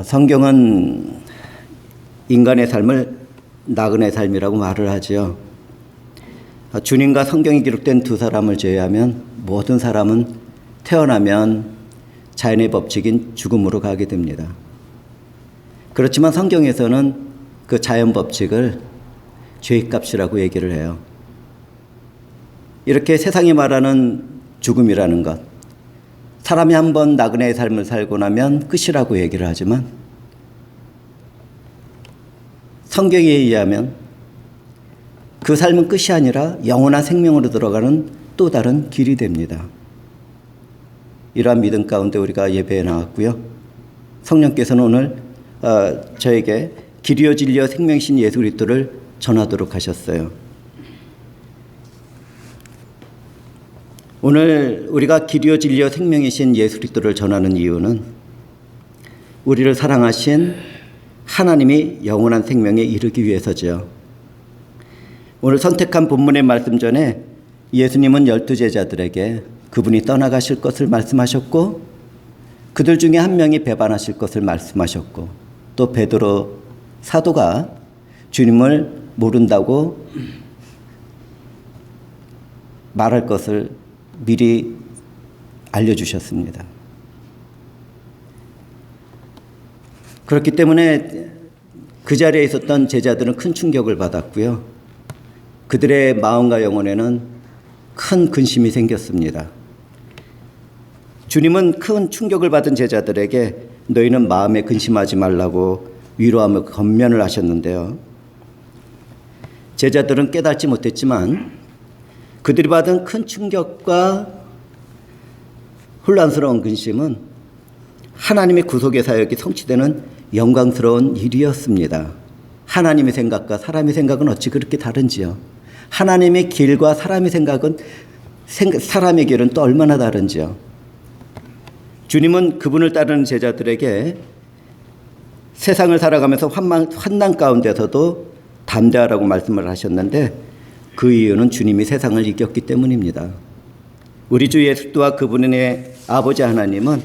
성경은 인간의 삶을 나그네 삶이라고 말을 하죠. 주님과 성경에 기록된 두 사람을 제외하면 모든 사람은 태어나면 자연의 법칙인 죽음으로 가게 됩니다. 그렇지만 성경에서는 그 자연 법칙을 죄값이라고 얘기를 해요. 이렇게 세상이 말하는 죽음이라는 것, 사람이 한번 나그네의 삶을 살고 나면 끝이라고 얘기를 하지만 성경에 의하면 그 삶은 끝이 아니라 영원한 생명으로 들어가는 또 다른 길이 됩니다. 이러한 믿음 가운데 우리가 예배에 나왔고요. 성령께서는 오늘 저에게 길이요 진리요 생명이신 예수 그리스도를 전하도록 하셨어요. 오늘 우리가 길이요 진리요 생명이신 예수 그리스도를 전하는 이유는 우리를 사랑하신 하나님이 영원한 생명에 이르기 위해서죠. 오늘 선택한 본문의 말씀 전에 예수님은 12제자들에게 그분이 떠나가실 것을 말씀하셨고 그들 중에 한 명이 배반하실 것을 말씀하셨고 또 베드로 사도가 주님을 모른다고 말할 것을 미리 알려주셨습니다. 그렇기 때문에 그 자리에 있었던 제자들은 큰 충격을 받았고요. 그들의 마음과 영혼에는 큰 근심이 생겼습니다. 주님은 큰 충격을 받은 제자들에게 너희는 마음에 근심하지 말라고 위로하며 권면을 하셨는데요. 제자들은 깨닫지 못했지만 그들이 받은 큰 충격과 혼란스러운 근심은 하나님의 구속의 사역이 성취되는 영광스러운 일이었습니다. 하나님의 생각과 사람의 생각은 어찌 그렇게 다른지요. 하나님의 길과 사람의 생각은 사람의 길은 또 얼마나 다른지요. 주님은 그분을 따르는 제자들에게 세상을 살아가면서 환난 가운데서도 담대하라고 말씀을 하셨는데 그 이유는 주님이 세상을 이겼기 때문입니다. 우리 주 예수와 그분의 아버지 하나님은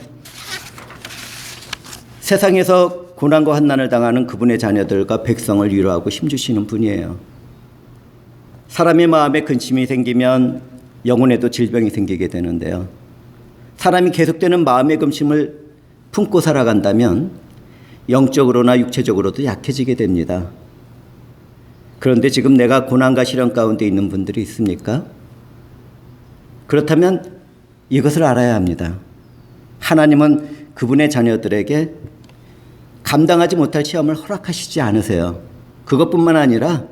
세상에서 고난과 환난을 당하는 그분의 자녀들과 백성을 위로하고 힘주시는 분이에요. 사람의 마음에 근심이 생기면 영혼에도 질병이 생기게 되는데요. 사람이 계속되는 마음의 근심을 품고 살아간다면 영적으로나 육체적으로도 약해지게 됩니다. 그런데 지금 내가 고난과 시련 가운데 있는 분들이 있습니까? 그렇다면 이것을 알아야 합니다. 하나님은 그분의 자녀들에게 감당하지 못할 시험을 허락하시지 않으세요. 그것뿐만 아니라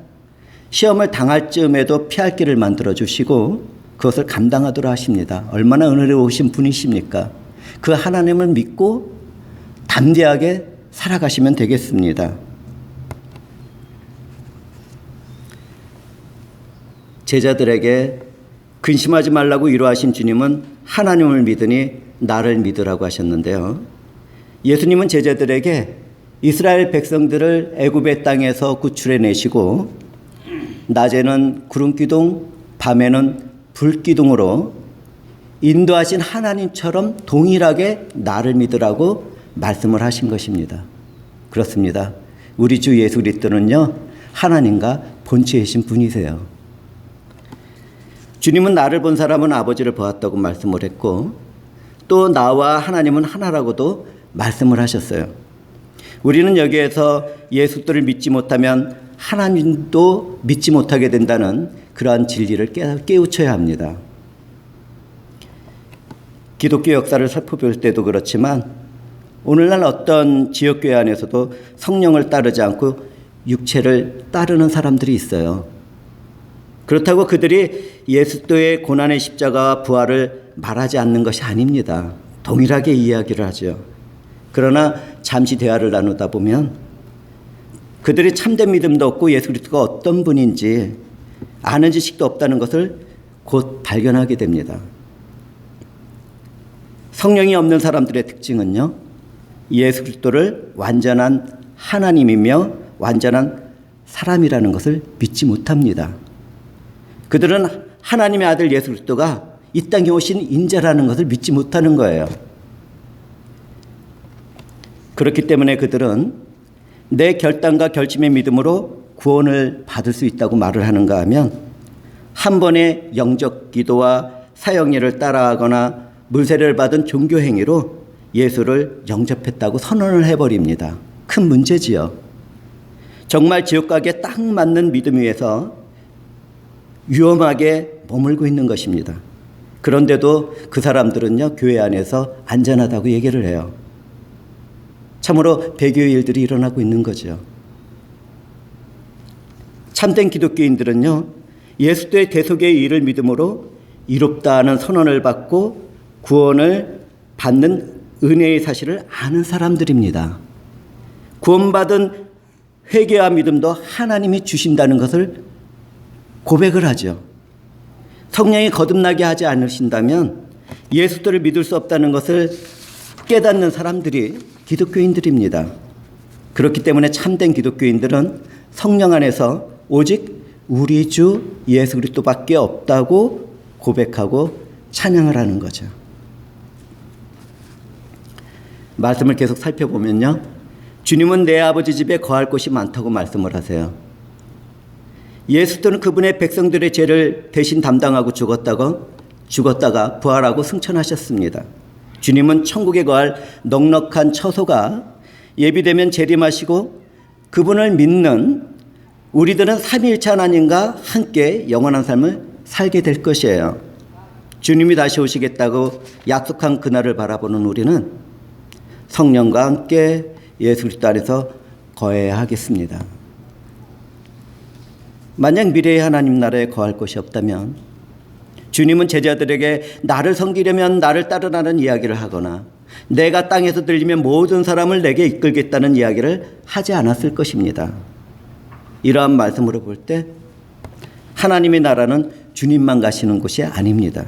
시험을 당할 즈음에도 피할 길을 만들어 주시고 그것을 감당하도록 하십니다. 얼마나 은혜로우신 분이십니까? 그 하나님을 믿고 담대하게 살아가시면 되겠습니다. 제자들에게 근심하지 말라고 위로하신 주님은 하나님을 믿으니 나를 믿으라고 하셨는데요. 예수님은 제자들에게 이스라엘 백성들을 애굽의 땅에서 구출해내시고 낮에는 구름기둥, 밤에는 불기둥으로 인도하신 하나님처럼 동일하게 나를 믿으라고 말씀을 하신 것입니다. 그렇습니다. 우리 주 예수 그리스도는요, 하나님과 본체이신 분이세요. 주님은 나를 본 사람은 아버지를 보았다고 말씀을 했고 또 나와 하나님은 하나라고도 말씀을 하셨어요. 우리는 여기에서 예수를 믿지 못하면 하나님도 믿지 못하게 된다는 그러한 진리를 깨우쳐야 합니다. 기독교 역사를 살펴볼 때도 그렇지만 오늘날 어떤 지역교회 안에서도 성령을 따르지 않고 육체를 따르는 사람들이 있어요. 그렇다고 그들이 예수의 고난의 십자가와 부활을 말하지 않는 것이 아닙니다. 동일하게 이야기를 하죠. 그러나 잠시 대화를 나누다 보면 그들이 참된 믿음도 없고 예수 그리스도가 어떤 분인지 아는 지식도 없다는 것을 곧 발견하게 됩니다. 성령이 없는 사람들의 특징은요, 예수 그리스도를 완전한 하나님이며 완전한 사람이라는 것을 믿지 못합니다. 그들은 하나님의 아들 예수 그리스도가 이 땅에 오신 인자라는 것을 믿지 못하는 거예요. 그렇기 때문에 그들은 내 결단과 결심의 믿음으로 구원을 받을 수 있다고 말을 하는가 하면 한 번의 영적 기도와 사형례를 따라하거나 물세례를 받은 종교 행위로 예수를 영접했다고 선언을 해버립니다. 큰 문제지요. 정말 지옥 가기에 딱 맞는 믿음 위에서 위험하게 머물고 있는 것입니다. 그런데도 그 사람들은요, 교회 안에서 안전하다고 얘기를 해요. 참으로 배교의 일들이 일어나고 있는 거죠. 참된 기독교인들은요, 예수의 대속의 일을 믿음으로 이롭다 하는 선언을 받고 구원을 받는 은혜의 사실을 아는 사람들입니다. 구원받은 회개와 믿음도 하나님이 주신다는 것을 고백을 하죠. 성령이 거듭나게 하지 않으신다면 예수들을 믿을 수 없다는 것을 깨닫는 사람들이 기독교인들입니다. 그렇기 때문에 참된 기독교인들은 성령 안에서 오직 우리 주 예수 그리스도밖에 없다고 고백하고 찬양을 하는 거죠. 말씀을 계속 살펴보면요, 주님은 내 아버지 집에 거할 곳이 많다고 말씀을 하세요. 예수들은 그분의 백성들의 죄를 대신 담당하고 죽었다가 부활하고 승천하셨습니다. 주님은 천국에 거할 넉넉한 처소가 예비되면 재림하시고 그분을 믿는 우리들은 삼위일체 하나님과 함께 영원한 삶을 살게 될 것이에요. 주님이 다시 오시겠다고 약속한 그날을 바라보는 우리는 성령과 함께 예수 그리스도 안에서 거해야 하겠습니다. 만약 미래의 하나님 나라에 거할 곳이 없다면 주님은 제자들에게 나를 섬기려면 나를 따르라는 이야기를 하거나 내가 땅에서 들리면 모든 사람을 내게 이끌겠다는 이야기를 하지 않았을 것입니다. 이러한 말씀으로 볼 때 하나님의 나라는 주님만 가시는 곳이 아닙니다.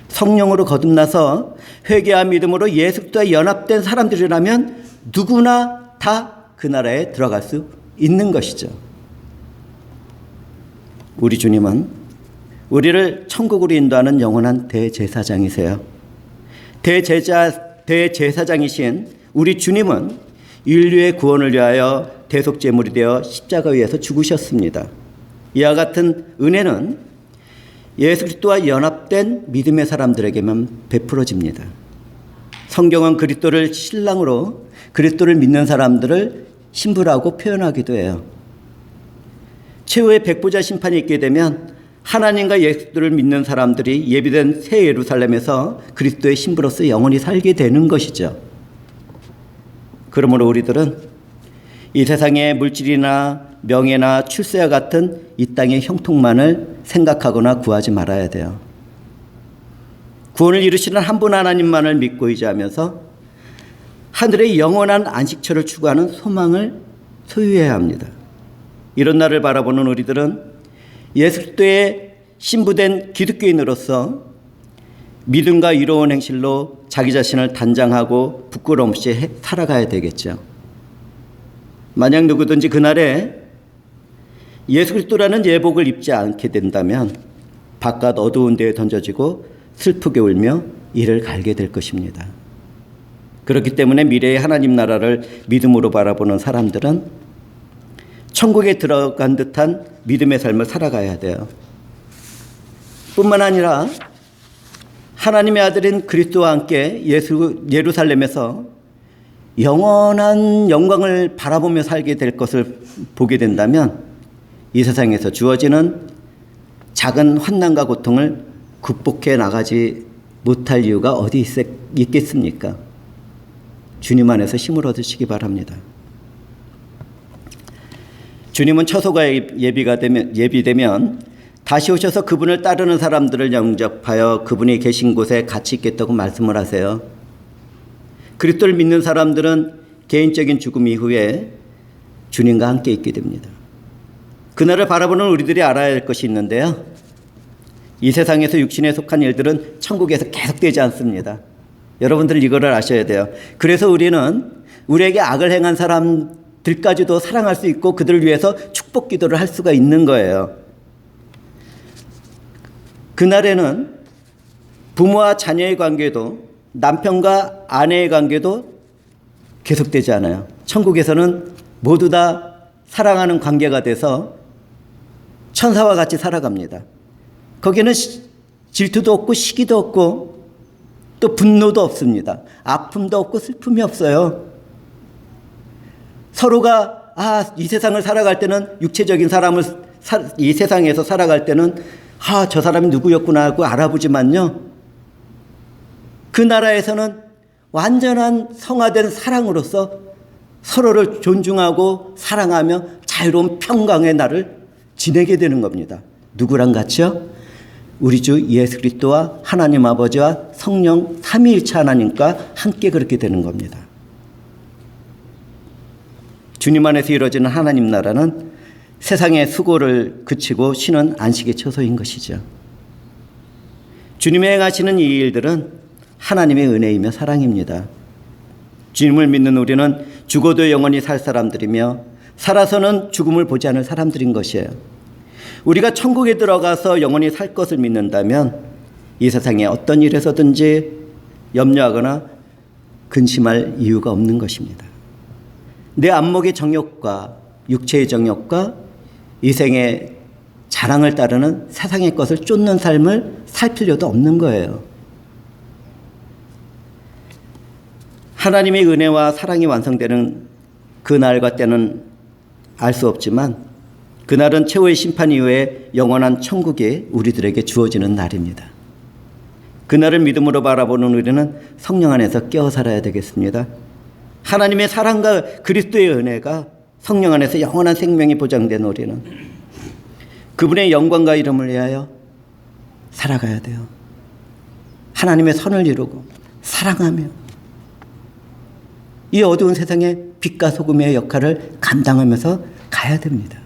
성령으로 거듭나서 회개와 믿음으로 예수 그리스도와 연합된 사람들이라면 누구나 다 그 나라에 들어갈 수 있는 것이죠. 우리 주님은 우리를 천국으로 인도하는 영원한 대제사장이세요. 대제사장이신 우리 주님은 인류의 구원을 위하여 대속제물이 되어 십자가 위에서 죽으셨습니다. 이와 같은 은혜는 예수 그리스도와 연합된 믿음의 사람들에게만 베풀어집니다. 성경은 그리스도를 신랑으로 그리스도를 믿는 사람들을 신부라고 표현하기도 해요. 최후의 백보자 심판이 있게 되면 하나님과 예수를 믿는 사람들이 예비된 새 예루살렘에서 그리스도의 신부로서 영원히 살게 되는 것이죠. 그러므로 우리들은 이 세상의 물질이나 명예나 출세와 같은 이 땅의 형통만을 생각하거나 구하지 말아야 돼요. 구원을 이루시는 한 분 하나님만을 믿고 의지하면서 하늘의 영원한 안식처를 추구하는 소망을 소유해야 합니다. 이런 날을 바라보는 우리들은 예수 그리스도의 신부된 기독교인으로서 믿음과 이로운 행실로 자기 자신을 단장하고 부끄러움 없이 살아가야 되겠죠. 만약 누구든지 그날에 예수 그리스도라는 예복을 입지 않게 된다면 바깥 어두운 데에 던져지고 슬프게 울며 이를 갈게 될 것입니다. 그렇기 때문에 미래의 하나님 나라를 믿음으로 바라보는 사람들은 천국에 들어간 듯한 믿음의 삶을 살아가야 돼요. 뿐만 아니라 하나님의 아들인 그리스도와 함께 예루살렘에서 영원한 영광을 바라보며 살게 될 것을 보게 된다면 이 세상에서 주어지는 작은 환난과 고통을 극복해 나가지 못할 이유가 어디 있겠습니까? 주님 안에서 힘을 얻으시기 바랍니다. 주님은 처소가 예비되면 다시 오셔서 그분을 따르는 사람들을 영접하여 그분이 계신 곳에 같이 있겠다고 말씀을 하세요. 그리스도를 믿는 사람들은 개인적인 죽음 이후에 주님과 함께 있게 됩니다. 그날을 바라보는 우리들이 알아야 할 것이 있는데요. 이 세상에서 육신에 속한 일들은 천국에서 계속되지 않습니다. 여러분들 이거를 아셔야 돼요. 그래서 우리는 우리에게 악을 행한 사람들까지도 사랑할 수 있고 그들을 위해서 축복 기도를 할 수가 있는 거예요. 그날에는 부모와 자녀의 관계도 남편과 아내의 관계도 계속되지 않아요. 천국에서는 모두 다 사랑하는 관계가 돼서 천사와 같이 살아갑니다. 거기는 질투도 없고 시기도 없고 또 분노도 없습니다. 아픔도 없고 슬픔이 없어요. 서로가 이 세상을 살아갈 때는 육체적인 사람을 이 세상에서 살아갈 때는 저 사람이 누구였구나 하고 알아보지만요. 그 나라에서는 완전한 성화된 사랑으로서 서로를 존중하고 사랑하며 자유로운 평강의 날을 지내게 되는 겁니다. 누구랑 같이요? 우리 주 예수 그리스도와 하나님 아버지와 성령 삼위일체 하나님과 함께 그렇게 되는 겁니다. 주님 안에서 이루어지는 하나님 나라는 세상의 수고를 그치고 쉬는 안식의 처소인 것이죠. 주님이 행하시는 이 일들은 하나님의 은혜이며 사랑입니다. 주님을 믿는 우리는 죽어도 영원히 살 사람들이며 살아서는 죽음을 보지 않을 사람들인 것이에요. 우리가 천국에 들어가서 영원히 살 것을 믿는다면 이 세상에 어떤 일에서든지 염려하거나 근심할 이유가 없는 것입니다. 내 안목의 정욕과 육체의 정욕과 이생의 자랑을 따르는 세상의 것을 쫓는 삶을 살 필요도 없는 거예요. 하나님의 은혜와 사랑이 완성되는 그날과 때는 알 수 없지만 그날은 최후의 심판 이후에 영원한 천국이 우리들에게 주어지는 날입니다. 그날을 믿음으로 바라보는 우리는 성령 안에서 깨어 살아야 되겠습니다. 하나님의 사랑과 그리스도의 은혜가 성령 안에서 영원한 생명이 보장된 우리는 그분의 영광과 이름을 위하여 살아가야 돼요. 하나님의 선을 이루고 사랑하며 이 어두운 세상에 빛과 소금의 역할을 감당하면서 가야 됩니다.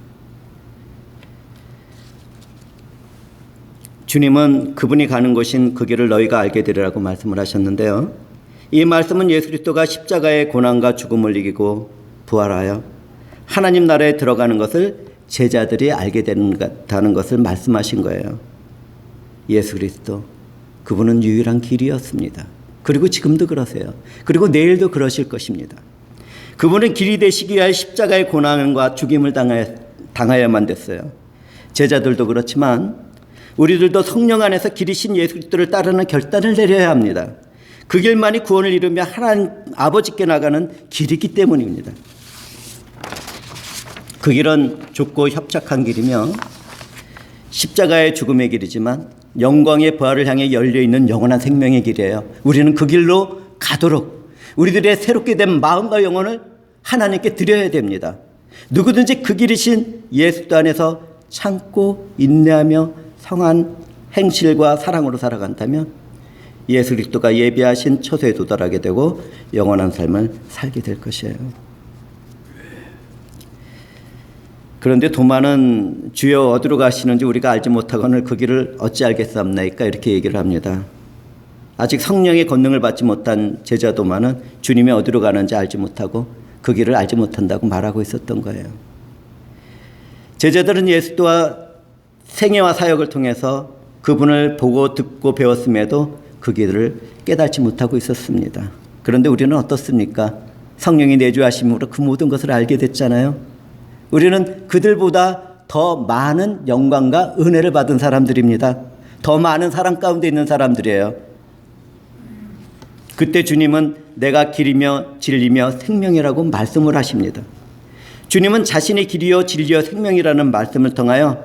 주님은 그분이 가는 곳인 그 길을 너희가 알게 되리라고 말씀을 하셨는데요. 이 말씀은 예수 그리스도가 십자가의 고난과 죽음을 이기고 부활하여 하나님 나라에 들어가는 것을 제자들이 알게 된다는 것을 말씀하신 거예요. 예수 그리스도, 그분은 유일한 길이었습니다. 그리고 지금도 그러세요. 그리고 내일도 그러실 것입니다. 그분은 길이 되시기 위하여 십자가의 고난과 죽임을 당하여야만 됐어요. 제자들도 그렇지만 우리들도 성령 안에서 길이신 예수 그리스도를 따르는 결단을 내려야 합니다. 그 길만이 구원을 이루며 하나님 아버지께 나가는 길이기 때문입니다. 그 길은 좁고 협착한 길이며 십자가의 죽음의 길이지만 영광의 부활을 향해 열려있는 영원한 생명의 길이에요. 우리는 그 길로 가도록 우리들의 새롭게 된 마음과 영혼을 하나님께 드려야 됩니다. 누구든지 그 길이신 예수 안에서 참고 인내하며 성한 행실과 사랑으로 살아간다면 예수 그리스도가 예비하신 처소에 도달하게 되고 영원한 삶을 살게 될 것이에요. 그런데 도마는 주여 어디로 가시는지 우리가 알지 못하거늘 그 길을 어찌 알겠사옵나이까 이렇게 얘기를 합니다. 아직 성령의 권능을 받지 못한 제자 도마는 주님이 어디로 가는지 알지 못하고 그 길을 알지 못한다고 말하고 있었던 거예요. 제자들은 예수와 생애와 사역을 통해서 그분을 보고 듣고 배웠음에도 그 길을 깨닫지 못하고 있었습니다. 그런데 우리는 어떻습니까? 성령이 내주하심으로 그 모든 것을 알게 됐잖아요. 우리는 그들보다 더 많은 영광과 은혜를 받은 사람들입니다. 더 많은 사랑 가운데 있는 사람들이에요. 그때 주님은 내가 길이며 진리며 생명이라고 말씀을 하십니다. 주님은 자신의 길이요 진리요 생명이라는 말씀을 통하여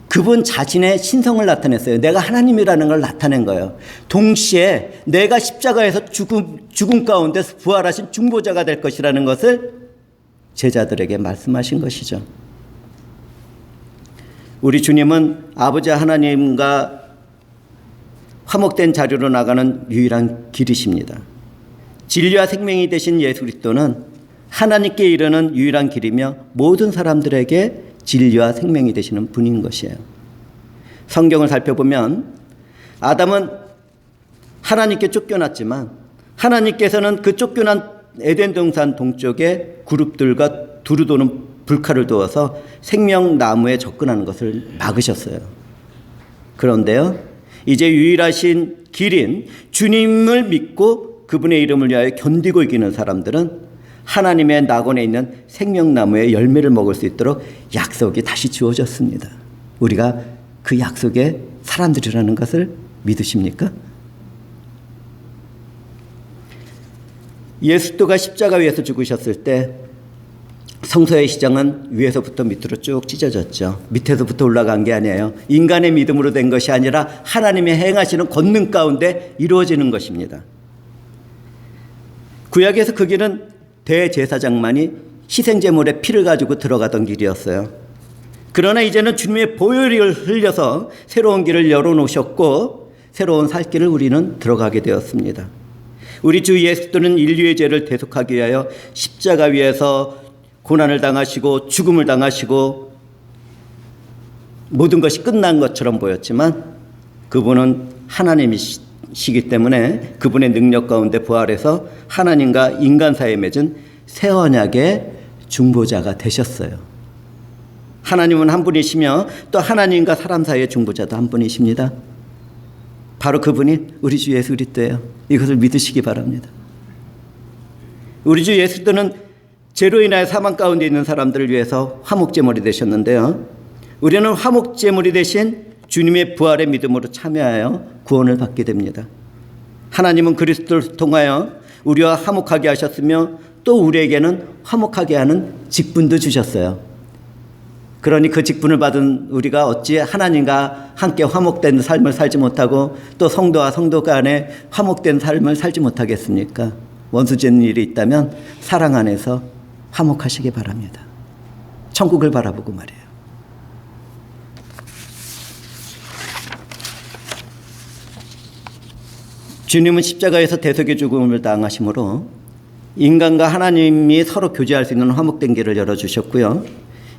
그분 자신의 신성을 나타냈어요. 내가 하나님이라는 걸 나타낸 거예요. 동시에 내가 십자가에서 죽음 가운데서 부활하신 중보자가 될 것이라는 것을 제자들에게 말씀하신 것이죠. 우리 주님은 아버지 하나님과 화목된 자리로 나가는 유일한 길이십니다. 진리와 생명이 되신 예수 그리스도는 하나님께 이르는 유일한 길이며 모든 사람들에게 진리와 생명이 되시는 분인 것이에요. 성경을 살펴보면 아담은 하나님께 쫓겨났지만 하나님께서는 그 쫓겨난 에덴 동산 동쪽에 그룹들과 두루 도는 불칼을 두어서 생명나무에 접근하는 것을 막으셨어요. 그런데요, 이제 유일하신 길인 주님을 믿고 그분의 이름을 위하여 견디고 이기는 사람들은 하나님의 낙원에 있는 생명나무의 열매를 먹을 수 있도록 약속이 다시 주어졌습니다. 우리가 그 약속의 사람들이라는 것을 믿으십니까? 예수도가 십자가 위에서 죽으셨을 때 성소의 시장은 위에서부터 밑으로 쭉 찢어졌죠. 밑에서부터 올라간 게 아니에요. 인간의 믿음으로 된 것이 아니라 하나님의 행하시는 권능 가운데 이루어지는 것입니다. 구약에서 그 길은 대제사장만이 희생제물의 피를 가지고 들어가던 길이었어요. 그러나 이제는 주님의 보혈을 흘려서 새로운 길을 열어놓으셨고 새로운 살 길을 우리는 들어가게 되었습니다. 우리 주 예수님은 인류의 죄를 대속하기 위하여 십자가 위에서 고난을 당하시고 죽음을 당하시고 모든 것이 끝난 것처럼 보였지만 그분은 하나님이시기 때문에 그분의 능력 가운데 부활해서 하나님과 인간 사이에 맺은 새 언약의 중보자가 되셨어요. 하나님은 한 분이시며 또 하나님과 사람 사이의 중보자도 한 분이십니다. 바로 그분이 우리 주 예수 그리스도예요. 이것을 믿으시기 바랍니다. 우리 주 예수님은 죄로 인하여 사망 가운데 있는 사람들을 위해서 화목제물이 되셨는데요. 우리는 화목제물이 되신 주님의 부활의 믿음으로 참여하여 구원을 받게 됩니다. 하나님은 그리스도를 통하여 우리와 화목하게 하셨으며 또 우리에게는 화목하게 하는 직분도 주셨어요. 그러니 그 직분을 받은 우리가 어찌 하나님과 함께 화목된 삶을 살지 못하고 또 성도와 성도 간에 화목된 삶을 살지 못하겠습니까? 원수짓는 일이 있다면 사랑 안에서 화목하시기 바랍니다. 천국을 바라보고 말이에요. 주님은 십자가에서 대속의 죽음을 당하심으로 인간과 하나님이 서로 교제할 수 있는 화목된 길을 열어주셨고요.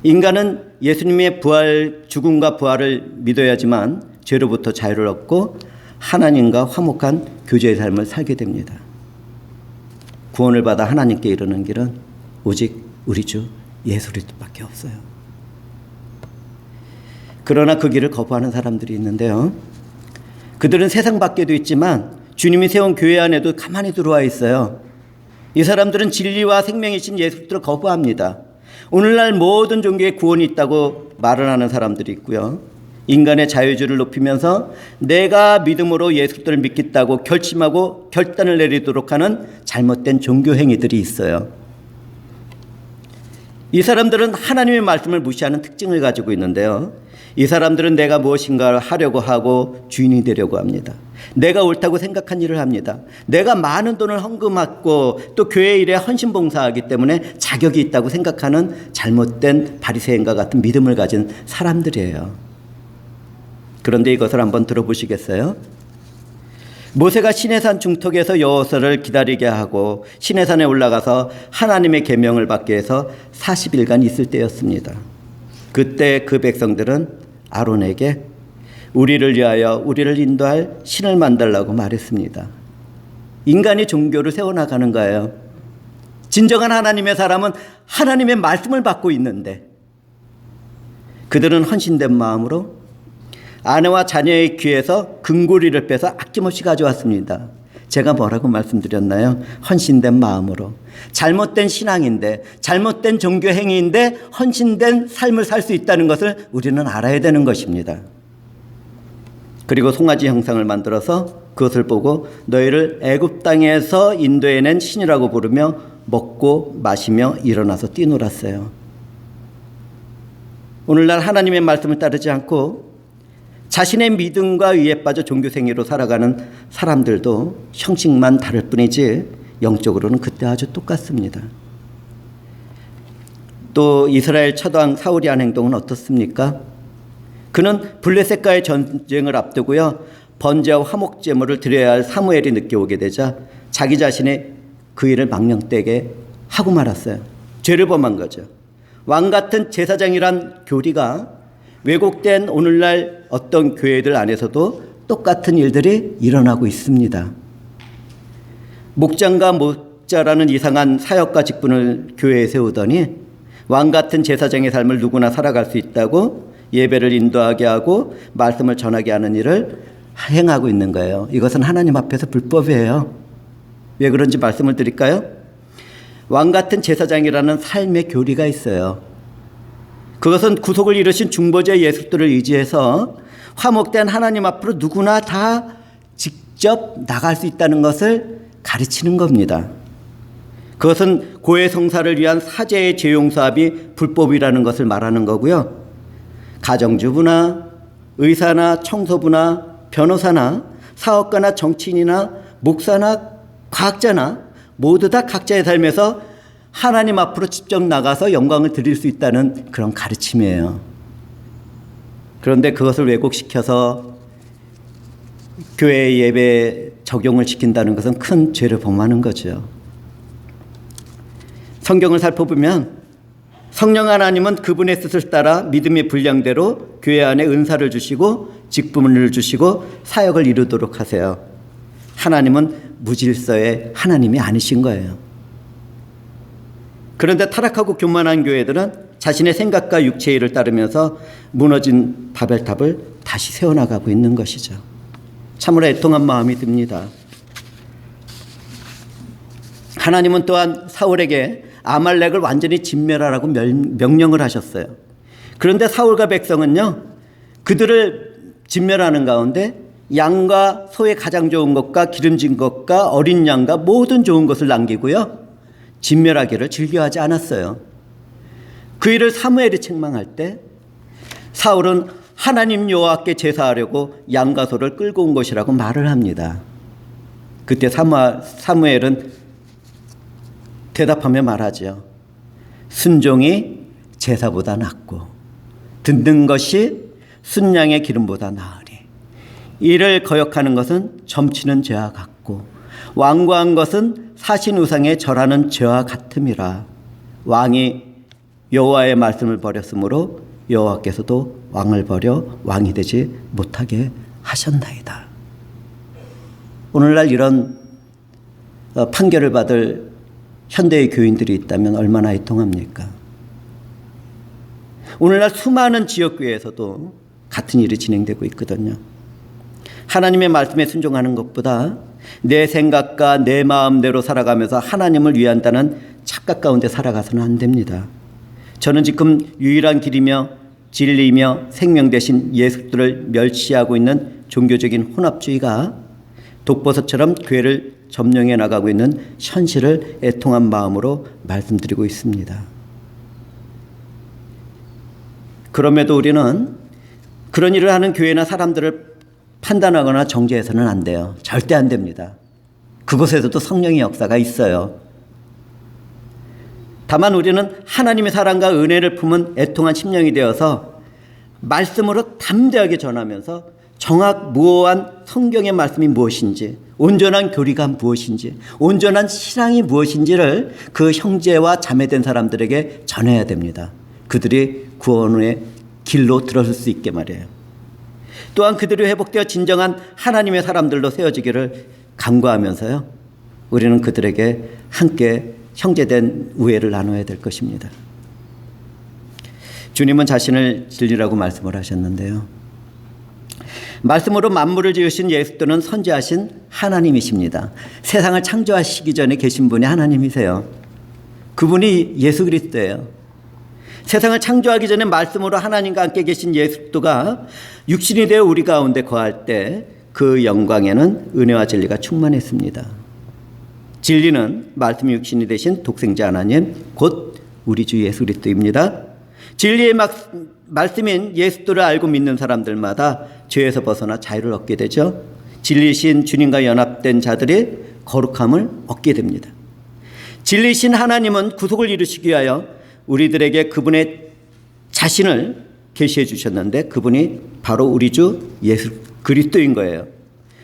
인간은 예수님의 부활, 죽음과 부활을 믿어야지만 죄로부터 자유를 얻고 하나님과 화목한 교제의 삶을 살게 됩니다. 구원을 받아 하나님께 이르는 길은 오직 우리 주 예수 그리스도밖에 없어요. 그러나 그 길을 거부하는 사람들이 있는데요. 그들은 세상 밖에도 있지만 주님이 세운 교회 안에도 가만히 들어와 있어요. 이 사람들은 진리와 생명이신 예수 그리스도를 거부합니다. 오늘날 모든 종교에 구원이 있다고 말을 하는 사람들이 있고요. 인간의 자유주의를 높이면서 내가 믿음으로 예수 그리스도를 믿겠다고 결심하고 결단을 내리도록 하는 잘못된 종교 행위들이 있어요. 이 사람들은 하나님의 말씀을 무시하는 특징을 가지고 있는데요. 이 사람들은 내가 무엇인가를 하려고 하고 주인이 되려고 합니다. 내가 옳다고 생각한 일을 합니다. 내가 많은 돈을 헌금하고 또 교회 일에 헌신봉사하기 때문에 자격이 있다고 생각하는 잘못된 바리새인과 같은 믿음을 가진 사람들이에요. 그런데 이것을 한번 들어보시겠어요? 모세가 시내산 중턱에서 여호수아를 기다리게 하고 시내산에 올라가서 하나님의 계명을 받기 위해서 40일간 있을 때였습니다. 그때 그 백성들은 아론에게 우리를 위하여 우리를 인도할 신을 만들라고 말했습니다. 인간이 종교를 세워나가는 거예요. 진정한 하나님의 사람은 하나님의 말씀을 받고 있는데 그들은 헌신된 마음으로 아내와 자녀의 귀에서 금고리를 빼서 아낌없이 가져왔습니다. 제가 뭐라고 말씀드렸나요? 헌신된 마음으로. 잘못된 신앙인데, 잘못된 종교 행위인데 헌신된 삶을 살 수 있다는 것을 우리는 알아야 되는 것입니다. 그리고 송아지 형상을 만들어서 그것을 보고 너희를 애굽 땅에서 인도해낸 신이라고 부르며 먹고 마시며 일어나서 뛰놀았어요. 오늘날 하나님의 말씀을 따르지 않고 자신의 믿음과 위에 빠져 종교생활로 살아가는 사람들도 형식만 다를 뿐이지 영적으로는 그때 아주 똑같습니다. 또 이스라엘 첫왕 사울이 한 행동은 어떻습니까? 그는 블레셋과의 전쟁을 앞두고요. 번제와 화목제물을 드려야 할 사무엘이 늦게 오게 되자 자기 자신이 그 일을 망령되게 하고 말았어요. 죄를 범한 거죠. 왕 같은 제사장이란 교리가 왜곡된 오늘날 어떤 교회들 안에서도 똑같은 일들이 일어나고 있습니다. 목장과 목자라는 이상한 사역과 직분을 교회에 세우더니 왕 같은 제사장의 삶을 누구나 살아갈 수 있다고 예배를 인도하게 하고 말씀을 전하게 하는 일을 행하고 있는 거예요. 이것은 하나님 앞에서 불법이에요. 왜 그런지 말씀을 드릴까요? 왕 같은 제사장이라는 삶의 교리가 있어요. 그것은 구속을 이루신 중보자 예수 그리스도를 의지해서 화목된 하나님 앞으로 누구나 다 직접 나갈 수 있다는 것을 가르치는 겁니다. 그것은 고해 성사를 위한 사제의 죄용사합이 불법이라는 것을 말하는 거고요. 가정주부나 의사나 청소부나 변호사나 사업가나 정치인이나 목사나 과학자나 모두 다 각자의 삶에서 하나님 앞으로 직접 나가서 영광을 드릴 수 있다는 그런 가르침이에요. 그런데 그것을 왜곡시켜서 교회 예배에 적용을 시킨다는 것은 큰 죄를 범하는 거죠. 성경을 살펴보면 성령 하나님은 그분의 뜻을 따라 믿음의 분량대로 교회 안에 은사를 주시고 직분을 주시고 사역을 이루도록 하세요. 하나님은 무질서의 하나님이 아니신 거예요. 그런데 타락하고 교만한 교회들은 자신의 생각과 육체의 일을 따르면서 무너진 바벨탑을 다시 세워나가고 있는 것이죠. 참으로 애통한 마음이 듭니다. 하나님은 또한 사울에게 아말렉을 완전히 진멸하라고 명령을 하셨어요. 그런데 사울과 백성은요, 그들을 진멸하는 가운데 양과 소의 가장 좋은 것과 기름진 것과 어린 양과 모든 좋은 것을 남기고요, 진멸하기를 즐겨하지 않았어요. 그 일을 사무엘이 책망할 때 사울은 하나님 여호와께 제사하려고 양과 소를 끌고 온 것이라고 말을 합니다. 그때 사무엘은 대답하며 말하죠. 순종이 제사보다 낫고 듣는 것이 순양의 기름보다 나으리. 이를 거역하는 것은 점치는 죄와 같고 완고한 것은 사신 우상에 절하는 죄와 같음이라. 왕이 여호와의 말씀을 버렸으므로 여호와께서도 왕을 버려 왕이 되지 못하게 하셨나이다. 오늘날 이런 판결을 받을 현대의 교인들이 있다면 얼마나 애통합니까? 오늘날 수많은 지역교회에서도 같은 일이 진행되고 있거든요. 하나님의 말씀에 순종하는 것보다 내 생각과 내 마음대로 살아가면서 하나님을 위한다는 착각 가운데 살아가서는 안 됩니다. 저는 지금 유일한 길이며 진리이며 생명 되신 예수 그리스도를 멸시하고 있는 종교적인 혼합주의가 독버섯처럼 교회를 점령해 나가고 있는 현실을 애통한 마음으로 말씀드리고 있습니다. 그럼에도 우리는 그런 일을 하는 교회나 사람들을 판단하거나 정죄해서는 안 돼요. 절대 안 됩니다. 그곳에서도 성령의 역사가 있어요. 다만 우리는 하나님의 사랑과 은혜를 품은 애통한 심령이 되어서 말씀으로 담대하게 전하면서 정확무오한 성경의 말씀이 무엇인지, 온전한 교리가 무엇인지, 온전한 신앙이 무엇인지를 그 형제와 자매된 사람들에게 전해야 됩니다. 그들이 구원의 길로 들어설 수 있게 말이에요. 또한 그들이 회복되어 진정한 하나님의 사람들로 세워지기를 간구하면서요, 우리는 그들에게 함께 형제된 우애를 나눠야 될 것입니다. 주님은 자신을 진리라고 말씀을 하셨는데요, 말씀으로 만물을 지으신 예수님은 선지하신 하나님이십니다. 세상을 창조하시기 전에 계신 분이 하나님이세요. 그분이 예수 그리스도예요. 세상을 창조하기 전에 말씀으로 하나님과 함께 계신 예수 그리스도가 육신이 되어 우리 가운데 거할 때 그 영광에는 은혜와 진리가 충만했습니다. 진리는 말씀이 육신이 되신 독생자 하나님 곧 우리 주 예수 그리스도입니다. 진리의 말씀인 예수 그리스도를 알고 믿는 사람들마다 죄에서 벗어나 자유를 얻게 되죠. 진리신 주님과 연합된 자들이 거룩함을 얻게 됩니다. 진리신 하나님은 구속을 이루시기 위하여 우리들에게 그분의 자신을 계시해 주셨는데 그분이 바로 우리 주 예수 그리스도인 거예요.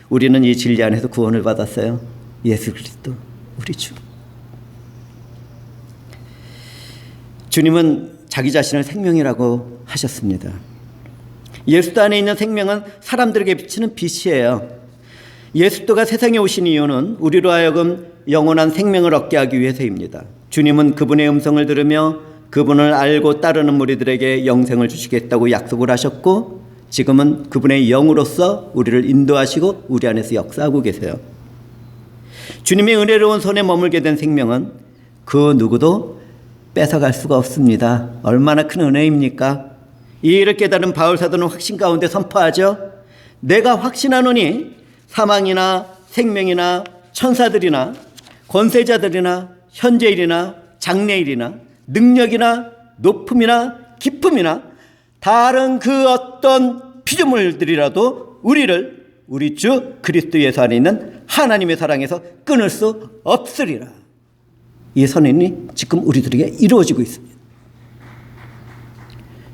우리는 이 진리 안에서 구원을 받았어요. 예수 그리스도 우리 주. 주님은 자기 자신을 생명이라고 하셨습니다. 예수도 안에 있는 생명은 사람들에게 비치는 빛이에요. 예수도가 세상에 오신 이유는 우리로 하여금 영원한 생명을 얻게 하기 위해서입니다. 주님은 그분의 음성을 들으며 그분을 알고 따르는 무리들에게 영생을 주시겠다고 약속을 하셨고, 지금은 그분의 영으로서 우리를 인도하시고 우리 안에서 역사하고 계세요. 주님의 은혜로운 손에 머물게 된 생명은 그 누구도 뺏어갈 수가 없습니다. 얼마나 큰 은혜입니까? 이 일을 깨달은 바울 사도는 확신 가운데 선포하죠. 내가 확신하노니 사망이나 생명이나 천사들이나 권세자들이나 현재일이나 장래일이나 능력이나 높음이나 깊음이나 다른 그 어떤 피조물들이라도 우리를 우리 주 그리스도 예수 안에 있는 하나님의 사랑에서 끊을 수 없으리라. 이 선언이 지금 우리들에게 이루어지고 있습니다.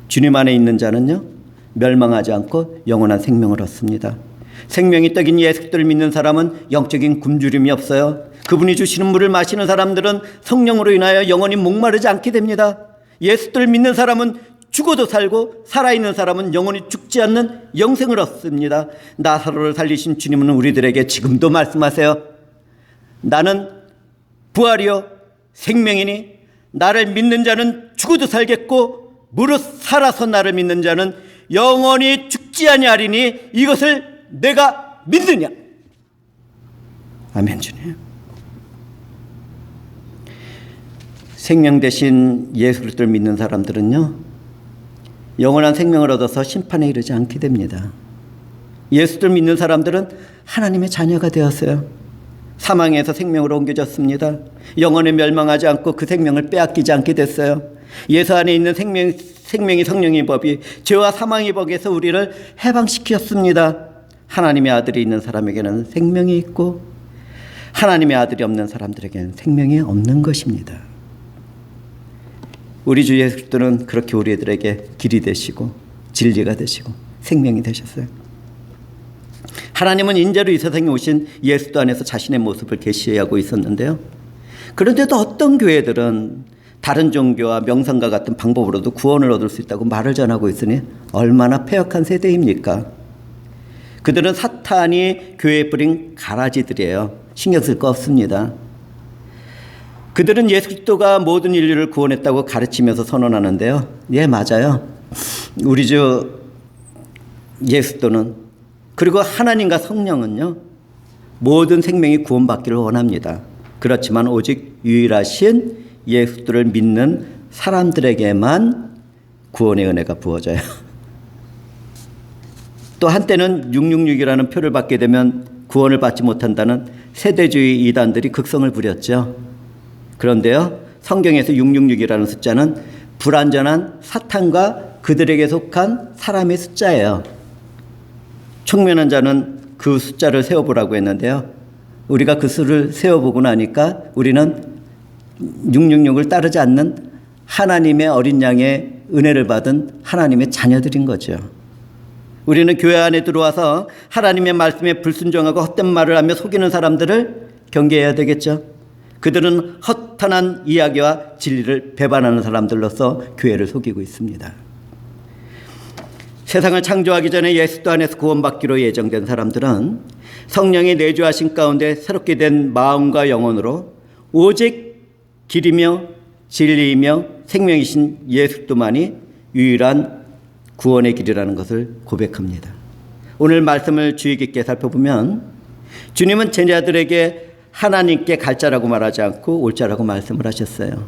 주님 안에 있는 자는요, 멸망하지 않고 영원한 생명을 얻습니다. 생명이 떡인 예수 그리스도를 믿는 사람은 영적인 굶주림이 없어요. 그분이 주시는 물을 마시는 사람들은 성령으로 인하여 영원히 목마르지 않게 됩니다. 예수 그리스도를 믿는 사람은 죽어도 살고 살아있는 사람은 영원히 죽지 않는 영생을 얻습니다. 나사로를 살리신 주님은 우리들에게 지금도 말씀하세요. 나는 부활이요 생명이니 나를 믿는 자는 죽어도 살겠고 무릇 살아서 나를 믿는 자는 영원히 죽지 아니하리니 이것을 내가 믿느냐. 아멘. 주님, 생명 대신 예수 그리스도를 믿는 사람들은요, 영원한 생명을 얻어서 심판에 이르지 않게 됩니다. 예수를 믿는 사람들은 하나님의 자녀가 되었어요. 사망에서 생명으로 옮겨졌습니다. 영원히 멸망하지 않고 그 생명을 빼앗기지 않게 됐어요. 예수 안에 있는 생명이 성령의 법이 죄와 사망의 법에서 우리를 해방시켰습니다. 하나님의 아들이 있는 사람에게는 생명이 있고 하나님의 아들이 없는 사람들에게는 생명이 없는 것입니다. 우리 주 예수 그리스도는 그렇게 우리들에게 길이 되시고 진리가 되시고 생명이 되셨어요. 하나님은 인자로 이 세상에 오신 예수도 안에서 자신의 모습을 계시하고 있었는데요. 그런데도 어떤 교회들은 다른 종교와 명상과 같은 방법으로도 구원을 얻을 수 있다고 말을 전하고 있으니 얼마나 패역한 세대입니까? 그들은 사탄이 교회에 뿌린 가라지들이에요. 신경 쓸 거 없습니다. 그들은 예수 그리스도가 모든 인류를 구원했다고 가르치면서 선언하는데요. 예, 맞아요. 우리 주 예수 그리스도는, 그리고 하나님과 성령은요, 모든 생명이 구원받기를 원합니다. 그렇지만 오직 유일하신 예수 그리스도를 믿는 사람들에게만 구원의 은혜가 부어져요. 또 한때는 666이라는 표를 받게 되면 구원을 받지 못한다는 세대주의 이단들이 극성을 부렸죠. 그런데요, 성경에서 666이라는 숫자는 불완전한 사탄과 그들에게 속한 사람의 숫자예요. 총명한 자는 그 숫자를 세어보라고 했는데요, 우리가 그 수를 세어보고 나니까 우리는 666을 따르지 않는 하나님의 어린 양의 은혜를 받은 하나님의 자녀들인 거죠. 우리는 교회 안에 들어와서 하나님의 말씀에 불순종하고 헛된 말을 하며 속이는 사람들을 경계해야 되겠죠. 그들은 허탄한 이야기와 진리를 배반하는 사람들로서 교회를 속이고 있습니다. 세상을 창조하기 전에 예수 안에서 구원받기로 예정된 사람들은 성령이 내주하신 가운데 새롭게 된 마음과 영혼으로 오직 길이며 진리이며 생명이신 예수만이 유일한 구원의 길이라는 것을 고백합니다. 오늘 말씀을 주의 깊게 살펴보면 주님은 제자들에게 하나님께 갈 자라고 말하지 않고 올 자라고 말씀을 하셨어요.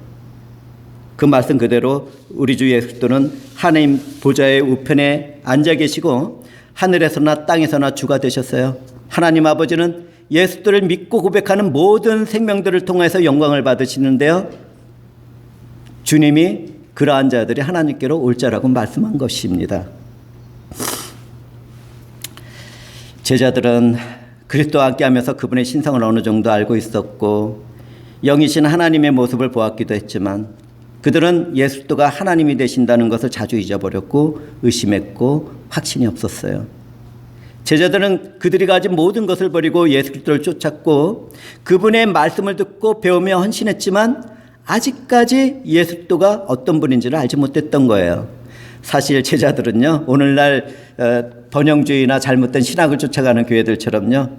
그 말씀 그대로 우리 주 예수 그리스도는 하나님 보좌의 우편에 앉아 계시고 하늘에서나 땅에서나 주가 되셨어요. 하나님 아버지는 예수 그리스도를 믿고 고백하는 모든 생명들을 통해서 영광을 받으시는데요, 주님이 그러한 자들이 하나님께로 올 자라고 말씀한 것입니다. 제자들은 그리스도와 함께하면서 그분의 신성을 어느 정도 알고 있었고 영이신 하나님의 모습을 보았기도 했지만 그들은 예수 그리스도가 하나님이 되신다는 것을 자주 잊어버렸고 의심했고 확신이 없었어요. 제자들은 그들이 가진 모든 것을 버리고 예수 그리스도를 쫓았고 그분의 말씀을 듣고 배우며 헌신했지만 아직까지 예수 그리스도가 어떤 분인지를 알지 못했던 거예요. 사실 제자들은요, 오늘날 번영주의나 잘못된 신학을 쫓아가는 교회들처럼요,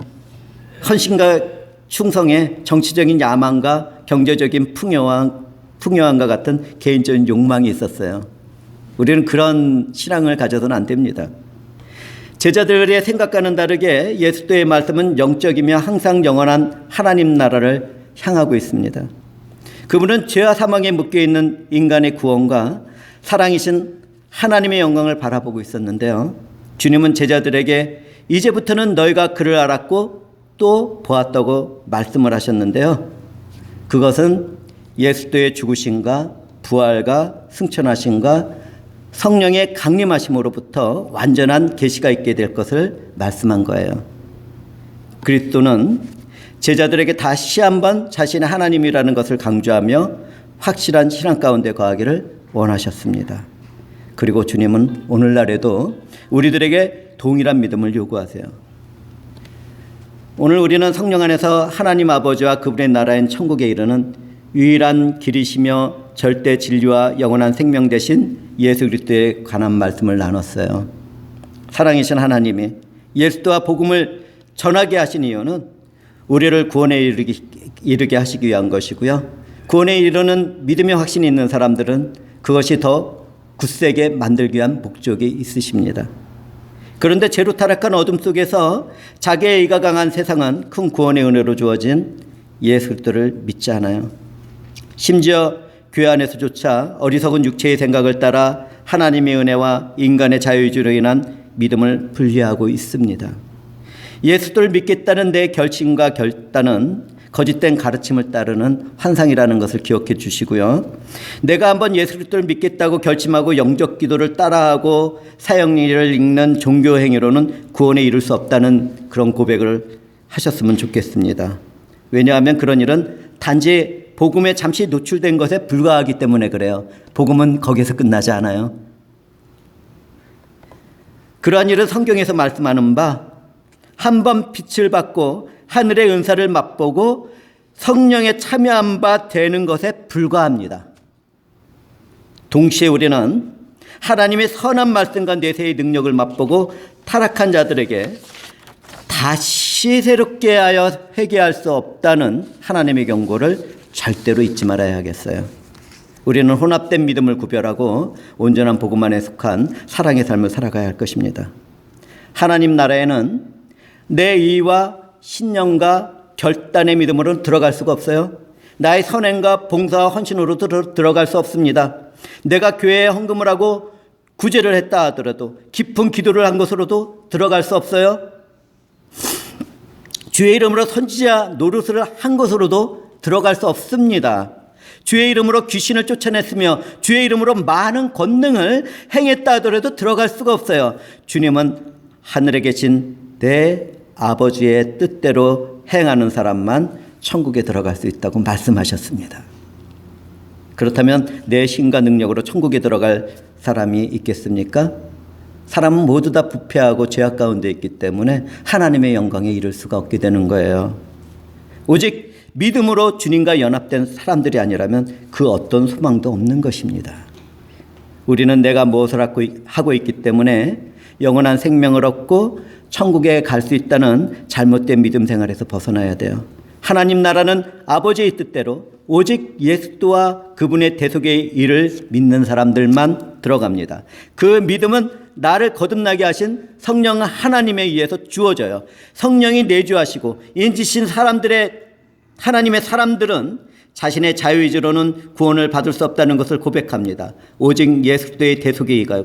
헌신과 충성에 정치적인 야망과 경제적인 풍요함과 같은 개인적인 욕망이 있었어요. 우리는 그런 신앙을 가져서는 안 됩니다. 제자들의 생각과는 다르게 예수도의 말씀은 영적이며 항상 영원한 하나님 나라를 향하고 있습니다. 그분은 죄와 사망에 묶여있는 인간의 구원과 사랑이신 하나님의 영광을 바라보고 있었는데요. 주님은 제자들에게 이제부터는 너희가 그를 알았고 또 보았다고 말씀을 하셨는데요. 그것은 예수도의 죽으심과 부활과 승천하심과 성령의 강림하심으로부터 완전한 계시가 있게 될 것을 말씀한 거예요. 그리스도는 제자들에게 다시 한번 자신의 하나님이라는 것을 강조하며 확실한 신앙 가운데 거하기를 원하셨습니다. 그리고 주님은 오늘날에도 우리들에게 동일한 믿음을 요구하세요. 오늘 우리는 성령 안에서 하나님 아버지와 그분의 나라인 천국에 이르는 유일한 길이시며 절대 진리와 영원한 생명 되신 예수 그리스도에 관한 말씀을 나눴어요. 사랑이신 하나님이 예수와 복음을 전하게 하신 이유는 우리를 구원에 이르게 하시기 위한 것이고요. 구원에 이르는 믿음의 확신이 있는 사람들은 그것이 더 굳세게 만들기 위한 목적이 있으십니다. 그런데 죄로 타락한 어둠 속에서 자기의 의가 강한 세상은 큰 구원의 은혜로 주어진 예수 그리스도를 믿지 않아요. 심지어 교회 안에서조차 어리석은 육체의 생각을 따라 하나님의 은혜와 인간의 자유의지로 인한 믿음을 분리하고 있습니다. 예수를 믿겠다는 내 결심과 결단은 거짓된 가르침을 따르는 환상이라는 것을 기억해 주시고요. 내가 한번 예수 그리스도를 믿겠다고 결심하고 영적 기도를 따라하고 사형리를 읽는 종교 행위로는 구원에 이를 수 없다는 그런 고백을 하셨으면 좋겠습니다. 왜냐하면 그런 일은 단지 복음에 잠시 노출된 것에 불과하기 때문에 그래요. 복음은 거기서 끝나지 않아요. 그러한 일은 성경에서 말씀하는 바 한 번 빛을 받고 하늘의 은사를 맛보고 성령에 참여한 바 되는 것에 불과합니다. 동시에 우리는 하나님의 선한 말씀과 내세의 능력을 맛보고 타락한 자들에게 다시 새롭게 하여 회개할 수 없다는 하나님의 경고를 절대로 잊지 말아야 하겠어요. 우리는 혼합된 믿음을 구별하고 온전한 복음 안에 속한 사랑의 삶을 살아가야 할 것입니다. 하나님 나라에는 내 의와 신념과 결단의 믿음으로 들어갈 수가 없어요. 나의 선행과 봉사와 헌신으로 들어갈 수 없습니다. 내가 교회에 헌금을 하고 구제를 했다 하더라도 깊은 기도를 한 것으로도 들어갈 수 없어요. 주의 이름으로 선지자 노릇을 한 것으로도 들어갈 수 없습니다. 주의 이름으로 귀신을 쫓아냈으며 주의 이름으로 많은 권능을 행했다 하더라도 들어갈 수가 없어요. 주님은 하늘에 계신 내 아버지의 뜻대로 행하는 사람만 천국에 들어갈 수 있다고 말씀하셨습니다. 그렇다면 내 힘과 능력으로 천국에 들어갈 사람이 있겠습니까? 사람은 모두 다 부패하고 죄악 가운데 있기 때문에 하나님의 영광에 이를 수가 없게 되는 거예요. 오직 믿음으로 주님과 연합된 사람들이 아니라면 그 어떤 소망도 없는 것입니다. 우리는 내가 무엇을 하고 있기 때문에 영원한 생명을 얻고 천국에 갈 수 있다는 잘못된 믿음 생활에서 벗어나야 돼요. 하나님 나라는 아버지의 뜻대로 오직 예수와 그분의 대속의 일을 믿는 사람들만 들어갑니다. 그 믿음은 나를 거듭나게 하신 성령 하나님에 의해서 주어져요. 성령이 내주하시고 인지신 하나님의 사람들은 자신의 자유의지로는 구원을 받을 수 없다는 것을 고백합니다. 오직 예수의 대속의 의가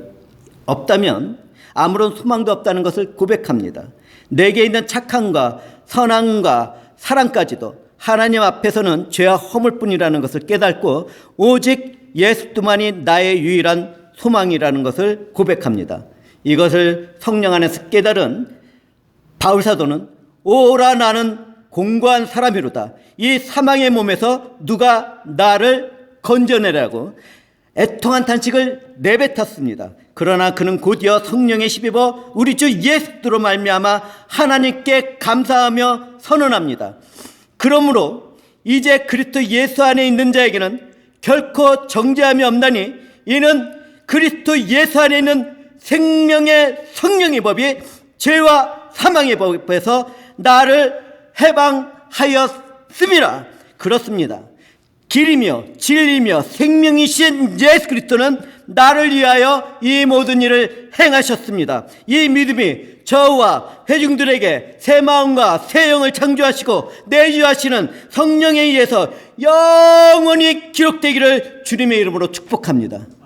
없다면 아무런 소망도 없다는 것을 고백합니다. 내게 있는 착함과 선함과 사랑까지도 하나님 앞에서는 죄와 허물뿐이라는 것을 깨닫고 오직 예수만이 나의 유일한 소망이라는 것을 고백합니다. 이것을 성령 안에서 깨달은 바울 사도는 오라 나는 공고한 사람이로다. 이 사망의 몸에서 누가 나를 건져내라고 애통한 탄식을 내뱉었습니다. 그러나 그는 곧이어 성령에 힘입어 우리 주 예수로 말미암아 하나님께 감사하며 선언합니다. 그러므로 이제 그리스도 예수 안에 있는 자에게는 결코 정죄함이 없나니 이는 그리스도 예수 안에 있는 생명의 성령의 법이 죄와 사망의 법에서 나를 해방하였음이라. 그렇습니다. 길이며 진리며 생명이신 예수 그리스도는 나를 위하여 이 모든 일을 행하셨습니다. 이 믿음이 저와 회중들에게 새 마음과 새 영을 창조하시고 내주하시는 성령에 의해서 영원히 기록되기를 주님의 이름으로 축복합니다.